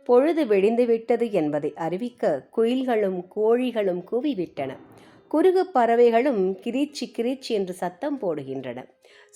பொழுது வெடிந்துவிட்டது என்பதை அறிவிக்க குயில்களும் கோழிகளும் கூவிவிட்டன. குருகு பறவைகளும் கிரீச்சி கிரீச்சி என்று சத்தம் போடுகின்றன.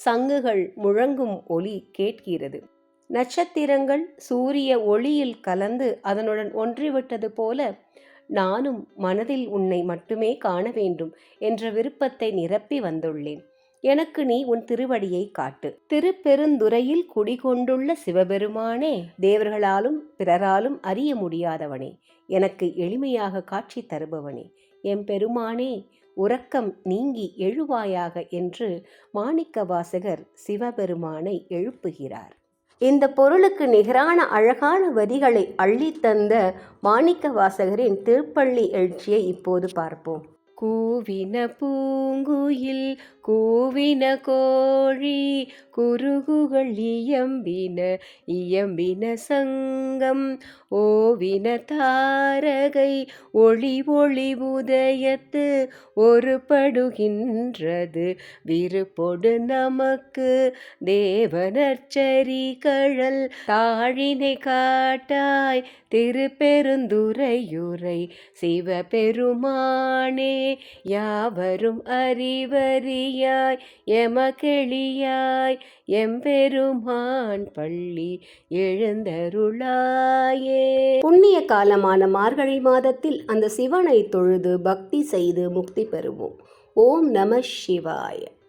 சங்குகள் முழங்கும் ஒலி கேட்கிறது. நட்சத்திரங்கள் சூரிய ஒளியில் கலந்து அதனுடன் ஒன்றிவிட்டது போல நானும் மனதில் உன்னை மட்டுமே காண வேண்டும் என்ற விருப்பத்தை நிரப்பி வந்துள்ளேன். எனக்கு நீ உன் திருவடியை காட்டு. திருப்பெருந்துறையில் குடிகொண்டுள்ள சிவபெருமானே, தேவர்களாலும் பிறராலும் அறிய முடியாதவனே, எனக்கு எளிமையாக காட்சி தருபவனே, எம்பெருமானே, உறக்கம் நீங்கி எழுவாயாக என்று மாணிக்கவாசகர் சிவபெருமானை எழுப்புகிறார். இந்த பொருளுக்கு நிகரான அழகான வரிகளை அள்ளித்தந்த மாணிக்கவாசகரின் திருப்பள்ளி எழுச்சியை இப்போது பார்ப்போம். கூவின பூங்குயில் கூவின கோழி குருகுகள் இயம்பின இயம்பின சங்கம் ஓவின தாரகை ஒளி ஒளி உதயத்து ஒரு படுகின்றது விருப்பொடு நமக்கு தேவனர்ச்சரி கழல் தாழினை காட்டாய் திருப்பெருந்துறையுரை சிவபெருமானே யாவரும் அறிவறியாய் எமகெளியாய் எம்பெருமான் பள்ளி எழுந்தருளாயே. புண்ணிய காலமான மார்கழி மாதத்தில் அந்த சிவனை தொழுது பக்தி செய்து முக்தி பெறுவோம். ஓம் நம சிவாய.